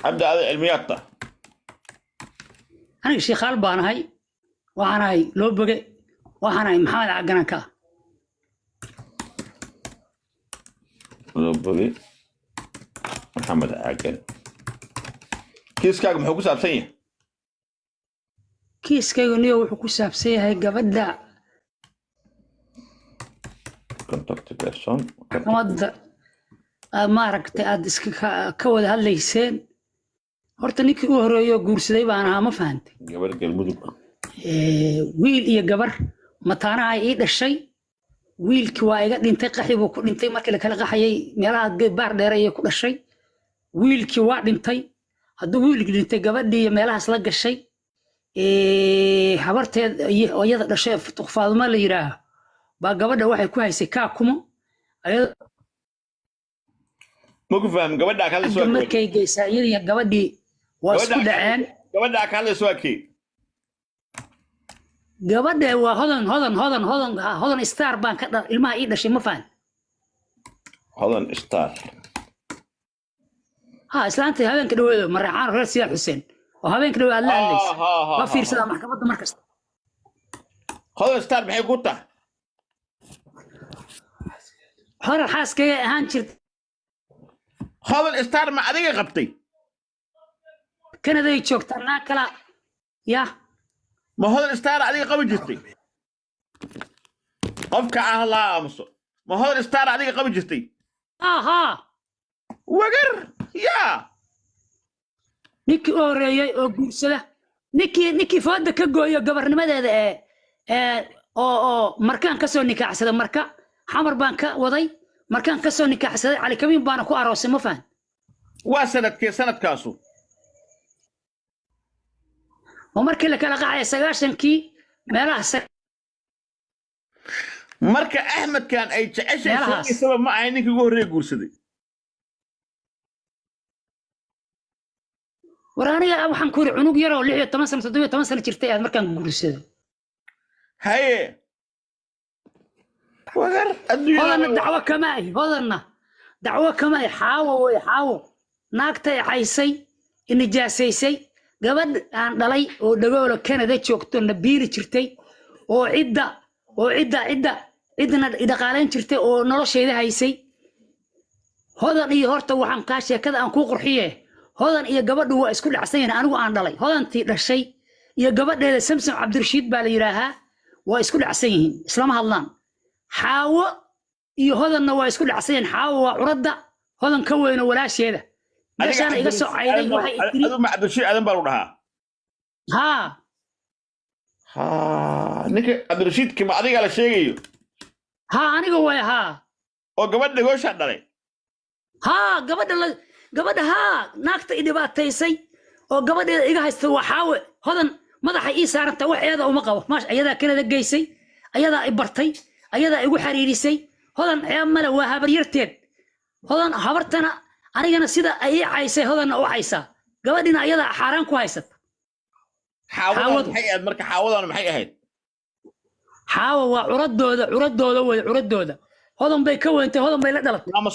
ابدا علميات أنا شيخ البان هاي وأنا هاي لو بقى وأنا هاي محمد عقنا كا لو بغي محمد عاقل كيسكاga muxuu ku saabsan yahay kiiskaygu niyo wuxuu ku saabsan yahay gabadha contact person maxkamadda maaragtay aad iska ka wada hadlayseen horta ninkii u horeeyo guursaday baan ahaa ma fahantay gabar galmudug wiil iyo gabar mataanaha ii dhashay wiilkii waa iga dhintay qaxi buu ku dhintay markii la kala qaxayay meelaha baar dheer ayay ku dhashay wiilkii waa dhintay hadduu wiilkii dhintay gabadhii iyo meelahaas la gashay habarteed oo iyada dhashay Faadumo la yiraaho baa gabadha waxay ku haysay kaakumo ayada ma ku faham gabadha kale soo markay geysay iyada gabadhii waa isku dhaceen gabadha kale soo kii gabadha waa hodan star baan ka dhar ilmaha ii dhashay ma faham hodan star ها إسلامتي هذين كده مرعان غير سيال حسين وهذين كده قال لا ليش ما في رسالة محكمة مركز هذا ستار maxay ku tahay hore xaaskay ahaan jirtay هذا ستار ma adiga qabtay kanaday joogtaa kala ya ma هذا ستار adiga qabi jirtay qofka ah la amso ma هذا ستار adiga qabi jirtay ها wagar يا ninkii horeeyay oo guursada ninkii fooda ka gooyo gabarnimadeeda oo markaan ka soo nikaaxsaday marka xamar baan ka waday markaan ka soo nikaaxsaday cali kabiin baan ku aroosay ma faham waa sanadkaasu oo markii la kala qacay 9kii meelaha marka Ahmed kan ay jeceshay sabab ma ay ninkii ugu horeeyay guursaday ورانيا waxaan ku ri cunug yar oo 16 sano 17 sano jirtay aad markaan guursaday haye wagar adduunyada dacwo kama ay xaawo naagtay xaysay inijaasaysay gabadh aan dhalay oo dhagoolo Canada joogto nabiiri jirtay oo cidna dhaqaaleyn jirtay oo nolosheeda haysay hodan iyo horta waxaan ka sheekada aan ku qurxiyay hodan iyo gabadhu waa isku dhacsan anigu aan dhalay hodantii dhashay iyo gabadheeda Samsam Cabdirashiid baa la yiraahaa waa isku dhacsan yihiin islama hadlaan xaawo iyo hodanna waa isku dhacsan yihiin xaawo waa curadda hodan ka weyn walaasheeda meeshaan iga soo cayday waxay tiri adu ma Cabdirashiid adan baa u dhahaa ha ninka Cabdirashiid kima adiga la sheegayo ha aniga way ha oo gabadha goosha dhalay ha gabadha haa naagta idibaataysay oo gabadheeda iga haysta waxaawe hodan madaxa ii saaranta wax iyada uma qabo maash ayada Canada geysay ayada ay bartay ayada igu xariirisay hodan ciyaamada waa habar yarteed hodan habartana anigana sida ay caysay hodan oo caysa gabadhina ayada xaraan ku haysata xaawad maxay ahayd marka xaawadan maxay ahayd xaawa waa curadooda way curadooda hodan bay ka weyntay hodan bay la dhalatay maama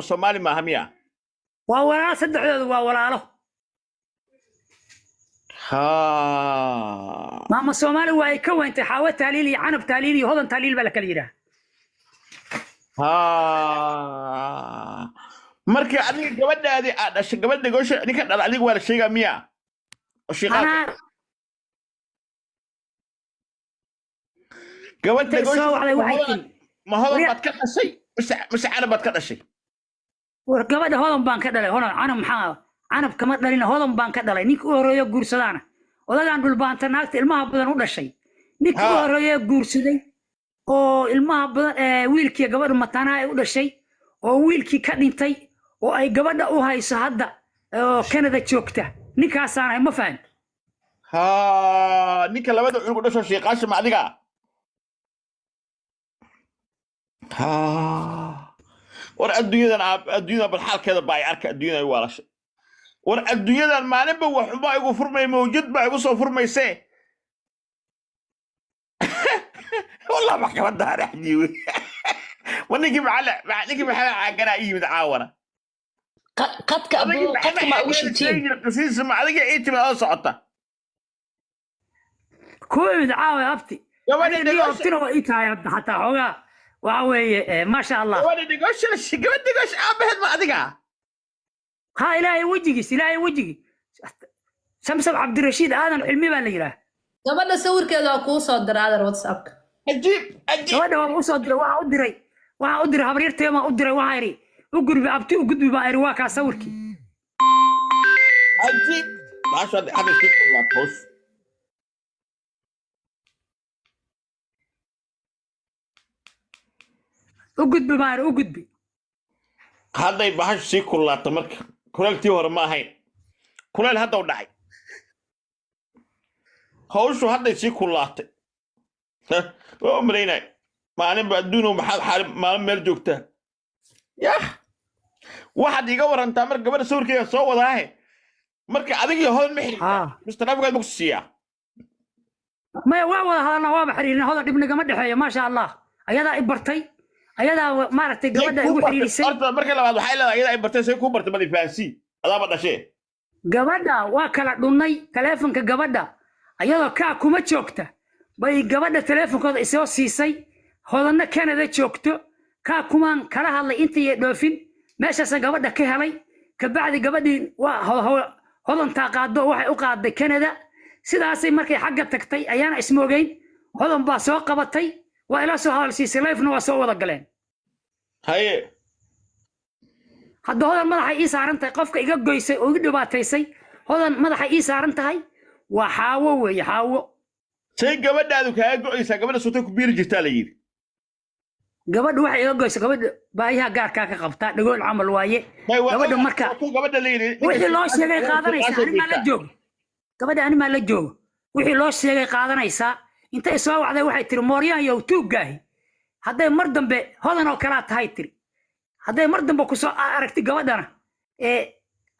Soomaali ma hamiya ولا صدق ولا ها ماما سومالي واي كوين تحاول تاليلي عنب تاليلي هذا تاليل بالك اليرا ها مركي أديك جبنا هذه أش جبنا جوش أديك أنا أديك ولا شيء مية وشيء جبنا جوش ما هذا بتكلم شيء مش أنا بتكلم شيء ورقبada hodan baan ka dhalay hodan canab kama dhalin hodan baan ka dhalay ninkii horeeyo guursadaana odagaan dhulbaanta naagta ilmaha badan u dhashay ninkii horeeyo guursaday oo ilmaha badan wiilkii gabadha mataana ay u dhashay oo wiilkii ka dhintay oo ay gabadha u hayso hadda oo Canada joogta ninkaasaan ay ma fahmin ha ninka labada cunug dhasho sheeqaasha ma adiga ha war adduunyada bal xaalkeeda baa ay arka adduunyada ay waalashay war adduunyadan maalinba waxba igu furmay mawjud baa igu soo furmaysay والله محكمة دار حجيوي ونيجي معلق نيجي محل عقنا يمد عاورة قد كأبو قد ما وشتين قصيص ما عليك إنت ما أصعدت كوي دعاوي أبتي gabadha أنا اللي أبتنا وإيتها حتى حوجا وعوي ما شاء الله gabadha dhigosh aabaheed ma adiga ها إلهي وجهي سمسم عبد الرشيد آدم علمي بقى اللي gabadha sawirkeeda waa kuu soo diray adar WhatsApp-ka cajiib gabadha waa u soo diray waxaa u diray habaryartay ma u diray waxaa iri u gudbi abti u gudbi baa iri waa kaa sawirkii cajiib maasha Allah hada si kula toos u gudbi baa iri u gudbi hadday bahash si kulaato marka kuleeltii hore ma ahayn kuleel hadda u dhacay hawshu hadday si kulaatay oo maleynay maalin ba adduun maxaa xaalib maalin meel joogtaa yah waxaad iga warantaa mar gabadha sawirkeeda soo wadaahe marka adigii hodan ma xiriirtaa Mr. Nabiga ma ku siiyaa maya waa wada hadalna waaba xiriirina hodan dhibnigama dhexeeyo maasha allah ayadaa i bartay ayadaa maaragtay gabadha igu xiriirisay horta marka labaad waxay leedahay ayadaa i bartay say ku bartay madi fahansi adaaba dhashee gabadha waa kala dhunnay taleefonka gabadha ayadoo kaa kuma joogta bay gabadha taleefonkooda isoo siisay hodanna Canada joogto kaa kumaan kala hadlay intii dhoofin meeshaas gabadha ka helay ka bacdi gabadhii waa hodantaa qaado waxay u qaaday Canada sidaasay markay xagga tagtay ayaana ismoogeyn hodan baa soo qabatay waa ila soo hadalsiisay live-na waa soo wada galeen haye hadda hodan madaxa ii saaran tahay qofka iga goysay oo iga dhibaataysay hodan madaxa ii saaran tahay waa xaawo weeye xaawo say gabadhaadu kaaga go'aysaa gabadha sutay ku biiri jirtaa la yidhi gabadha waxay iga goysay gabadha baayaha gaarkaa ka qabtaa dhagool camal waaye gabadha marka gabadha la yidhi wixii loo sheegay qaadanaysaa animaa la joogo gabadha animaa la joogo wixii loo sheegay qaadanaysaa intay soo wacday waxay tiri mooryaan yow tuuggaahi hadday mar dambe hodan oo kalaa tahay tiri hadday mar dambe kusoo aragti gabadhana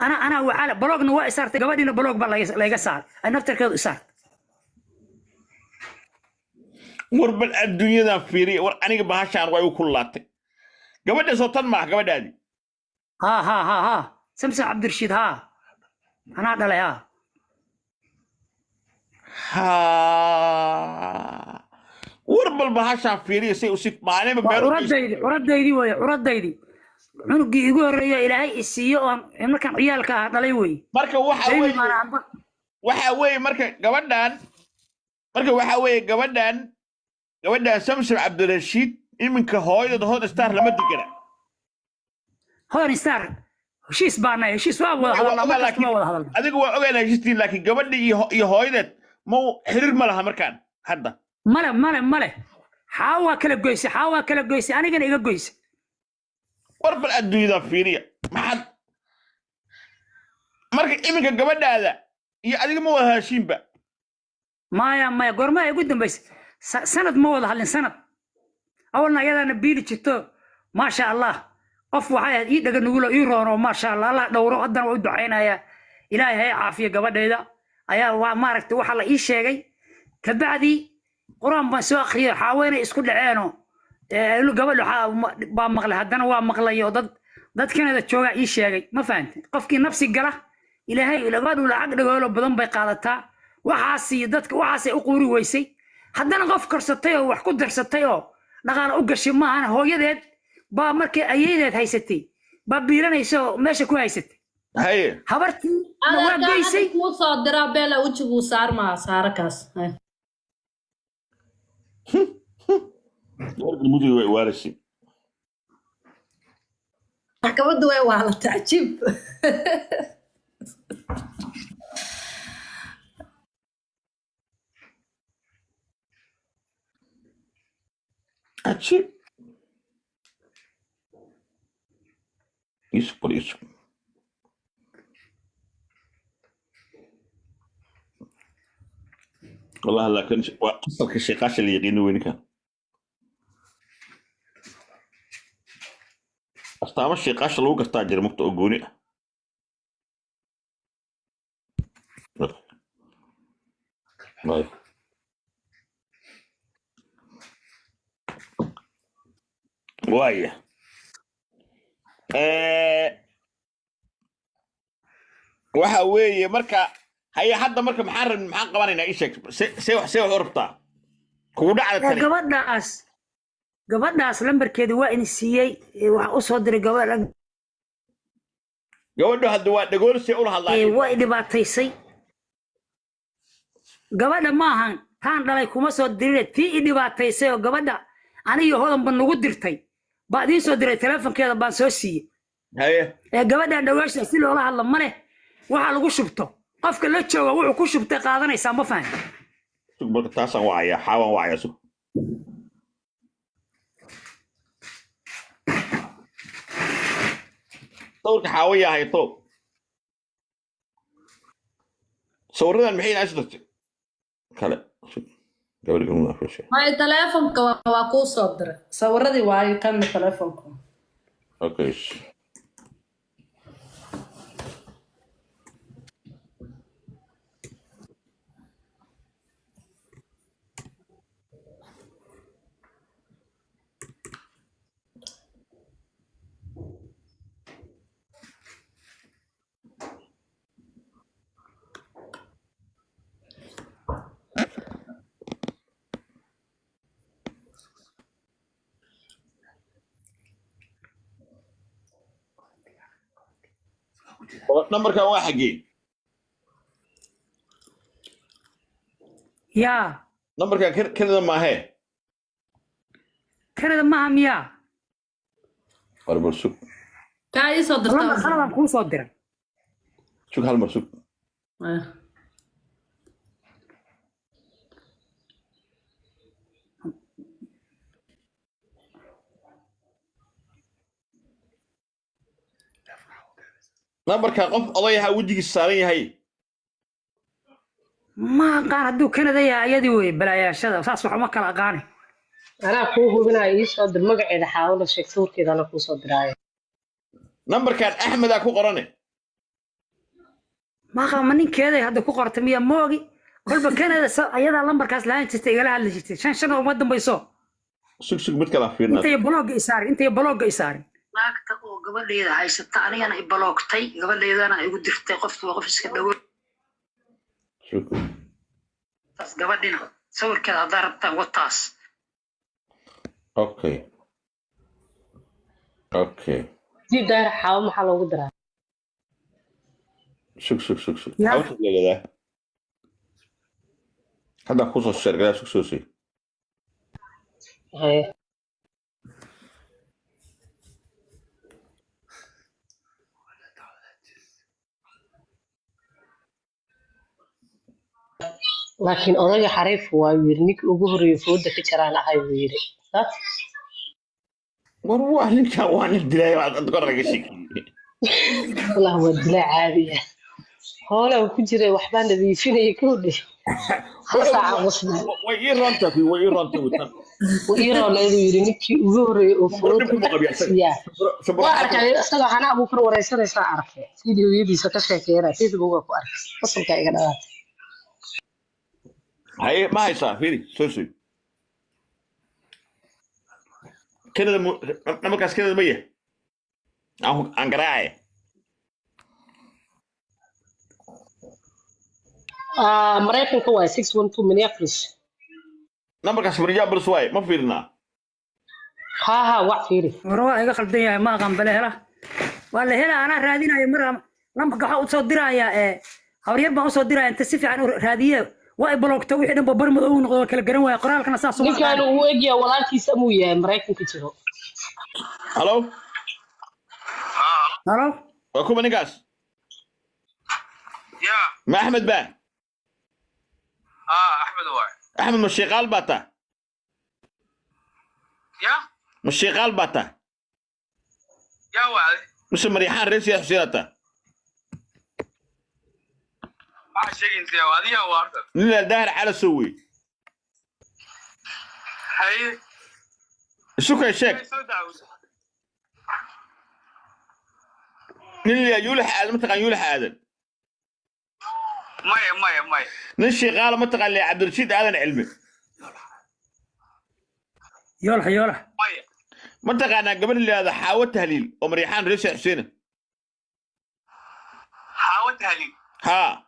أنا وعلى بلوغنا وإسارت قبلنا بلوغ بالله يقصر أنا نفتر كذا إسارت وربل الدنيا ذا فيري ور أنا بهاشان ويا كلاتي قبلنا سلطان مع قبل هذه ها سمسم عبد الرشيد ها أنا هذا لا وربل بهاشان فيري سي وسيف معنا ورد دايدي cunugii igu horeeyo ilaahay isiiyo oo markaan ciyaalka ah dhalay way marka waxa weey marka gabadhan Samsom Cabdirashiid iminka hooyada hooda star lama digana hoodan star heshiis baana heshiis waa wada hadal adigu waa ogaanay heshiistii laakiin gabadhii iyo hooyadeed ma xiriir ma laha markaan hadda male xaawa kala goysay anigana iga goysay warbal adduunyada fiiriya maxad marka iminka gabadhaada iyo adiga ma wada heshiinba maya goorma ay ugu dambaysay sanad ma wada hadlin sanad awalna ayadana biili jirto maasha allah qof waxay ii dhaga nugulo ii roono maasha allah allah dhowro haddana waa u ducaynaya ilaahay hay caafiyo gabadheeda ayaa waa maaragtay waxa la ii sheegay ka bacdi quraan baan soo akhriyay xaaweenay isku dhaceenoo gabadhu baa maqlay haddana waa maqlay oo dad Canada jooga ii sheegay ma fahantin qofkii nafsi gala ilaahay gabadhu lacag dhagoolo badan bay qaadataa waxaasay u quuri weysay haddana qof karsatay oo wax ku darsatay oo dhaqaale u gashay maahan hooyadeed baa markay ayeedeed haysatay baa biilanayso meesha ku haysatay haye habartii waa geysay ku soo diraa beela ujigu saarkaas المدير وارسي كمان دواء وعلى تعجب عجيب يصبر والله لكن قصة الشيقاش اللي يقينوا وين كان أستعمل الشيقاش اللي هو قصة مكتو أقوني وايه waxa weeye marka haya hadda marka maxaan qabanayna ii sheeg see wax u rabtaa kugu dhacda tani gabadhaas lambarkeeda waa in siiyey waxa u soo diray gabadhu hadda waa dhagoolsi u hadlaayay way dhibaataysay gabadha ma ahan taan dhalay kuma soo dirin tii i dhibaataysay oo gabadha aniga hodan ban nagu dirtay baa idiin soo diray telefonkeeda baan soo siiyey haye gabadha dhawaasha si loola hadla male waxa lagu shubto qofka la jooga wuxuu ku shubtay qaadanaysaa ma fahan sug marka taasaan wacaya xaawan wacaya sug sawirka xaawiya hayto sawiradan maxay inaa isdartay kale gabadha uma afashay may telefonka waa kuu soo diray sawiradii waayo kan telefonka okay نمبرك واحد حقي يا نمبرك كذا ما هي كذا ما هم يا أربع سوق كاي صدر خلاص كون صدر شو هالمرسوق نمبرك قف قضيها وجهك الساري هي ما قال هدو كندا يا يدي وي بلاياشada saas wax ma kala aqaan ana ku hubinaa ii soo dir magaceeda xaawlo sheeg suurkeeda la ku soo diraayo numberkan Axmed ku qorane ma qama ninkeeda hadda ku qortay miya moogi balba Canada ayada lambarkaas laan jirtay igala hadli jirtay shan oo dambayso sug mid kala fiirnaa intay blog isaari naagta oo gabadheeda haysata anigana i bloogtay gabadheedana igu dirtay qof iska dhaw shukr tas gabadhina sawirkeeda hadda rabtaa wataas okay dib daar xaaw maxaa loogu diraa shuk awta leeyahay hadda ku soo sheegay soo si laakiin odaga xariif waa wiirnik ugu horeeyay fooda ka jiraan ahay wiire war waa ninka waa nin dilay aad qorraga shiki wallahi waa dilay caadi ah hoola ku jiray waxbaan nadiifinay ku dhig hasa aqoosna way ironta wutan way ironta wiire ninkii ugu horeeyay oo fooda waa arkay asaga hana abu fur wareysanaysa arkay fiidiyoyadiisa ka sheekeeyay Facebook ku arkay fasalka iga dhawaatay هاي ما هي صافي سوسي كده نمك كاس كده مية أو أنقراعي مريكن كواي 612 مينيابوليس نمك كاس بريجابل سواي ما فيرنا ها واحد فيري وروا إيجا خلدي ما قام بله هلا ولا هلا أنا رادينا يمر نمك كحاول تصدرها يا هورير ما تصدرها أنت سيف عن رادية way blockta wixii dhan babar madow noqdo kala garan waaya qoraalkana saas oo ninkan uu eegaya walaalkiisa muu yahay Mareykanka jiro halo halo waa kuma ninkaas ya ma Ahmed ba Ahmed waay Ahmed ma shaqaal bata ya ma shaqaal bata ya waay مش مريحان رئيس يا حسينتا ما شيء انت يا وادي يا وارد لا داهر على سوي هاي شو كان شك نيل يولح آدم متقن يولح آدم ماي نشي غالة متقن لي عبد الرشيد آدم علمي يولح ماي متقن قبل اللي هذا حاوت تهليل ومريحان رئيس حسين حاوت تهلي ها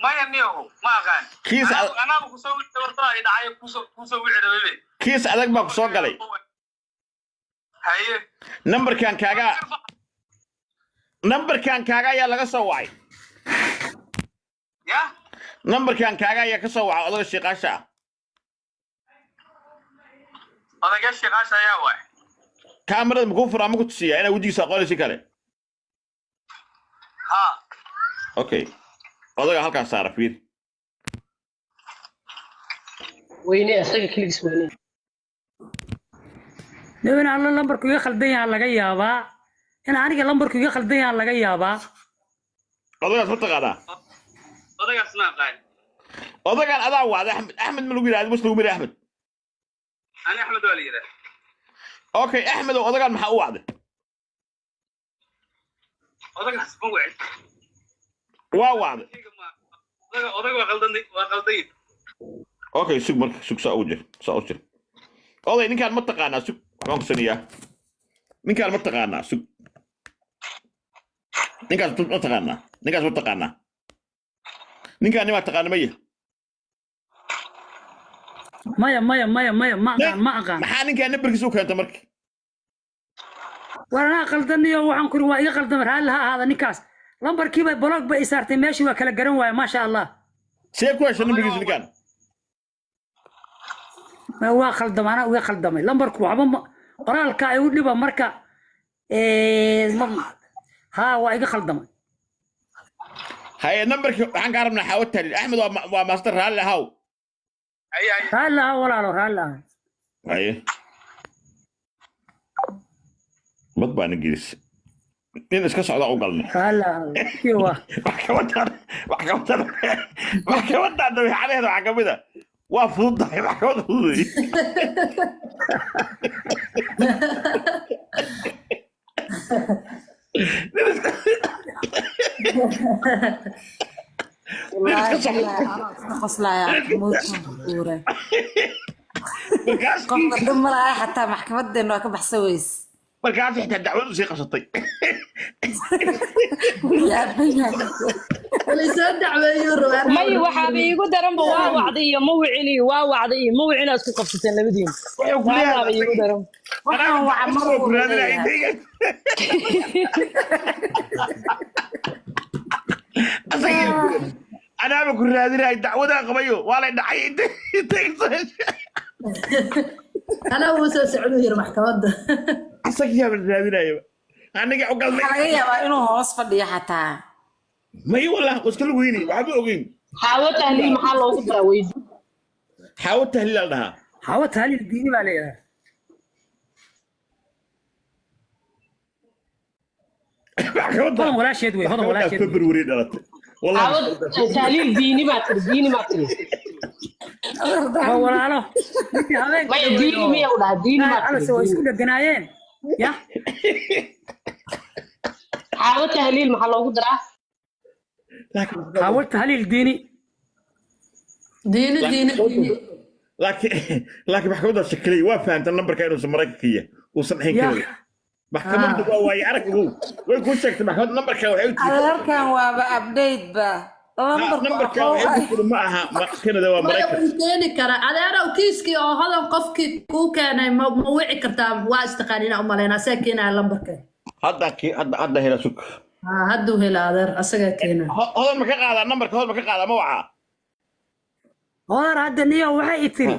ما ينيهو ما كان كيس أنا بكسوي تبرتها إذا عايز كسوي عربي كيس أدق ما كسو قلي هاي نمبر كان كاغا يا لغا سو واي يا نمبر كان كاغا يا كسو واي أدق شيقاشا أنا قاش شغاش يا واي كاميرا مكوفر ما كنت سيا أنا ودي ساقول شي كله ها أوكي أدق هالكا صار فير ويني أسألك كليكس ويني نبين على لمبر كوي خلدين على جيابا أنا عارف لمبر كوي خلدين على جيابا أدق أسمع هذا أنا قاش ناقل أدق كان هذا واحد أحمد ملوبي هذا مش ملوبي أحمد أنا أحمد وليد أوكي أحمد وأدق كان محقق واحد أنا قاش موعد واحد أنا وغلطني اوكي سوق مرك سوق ساوجه والله إن كان متقانا سوق كم سنية إن كان متقانا سوق إن كان متقانا ما تقانا مية ما أقان محان إن كان نبرك سوق أنت مرك وأنا قلدني وعن كل واحد قلدم هذا نكاس لمبر كيف بلوك بإسارتي ماشي وكلا جرن واي ما شاء الله سيكو عشان نبرك سوق كان waa khaldamana way khaldamay lambarku waxba qoraalka ay u dhiba marka ha waa iga khaldamay هاي نمبرك waxaan ka rabnaa xawad tali Axmed waa master raali haw hala walaalo hala ay mad baan ingiriis in iska socda u galnay hala kiwa wax ka wada xaleeda waxa kamida waa fududahay wax ka wada fududay qofka dumar xataa maxkamadeena waa ka baxsaweys markaas xitaa dacwadu sii qabsatay may waxaaba iigu daranba waa wacday iyo ma wicini waa wacday iyo ma wicina isku qabsateen labadiin waxaaba iigu daran waxaan waca maruu أنا بقول هذه هاي دعوة قبيو ولا دعي أنا وسوي سعودي يروح محكمة أصلاً يا بنت هذه هاي أنا قاعد أقول laga yaabaa inuu hoos fadhiyo xataa ما هي والله وش كل ويني وحبي أقين xaawo tahliil maxaa loogu daraa weydi حاول تهليل لها hawa taali diini baa leeyahay hodan walaasheed wey hodan walaasheed فبروري دلت والله xaawo tahliil diini baa tiri waa walaalo ninkii habeenka may diini miya u dhaha diini baa alas waa isku dheganaayeen ya xaawo tahliil maxaa loogu daraa hawa taaliil diini لكن محكمة شكلي وافهم النمبر كانوا سمرك فيه وصنحين كذا محكمة هو يعرف هو ويكون شكل محكمة النمبر كانوا حيوتي adeerkan waaba update ba نمبر كانوا حيوتي معها كنا دوا مريكا keeni kara adeerow kiiskii oo hodan qofkii kuu keenay ma wici kartaa waa istaqaanina u malaynaa see keenaya lambarka هذا هنا سك hadduu hela adeer asagaa keena هذا ما كان هذا النمبر هذا ما كان هذا موعى hodan hadda niyo waxay i tiri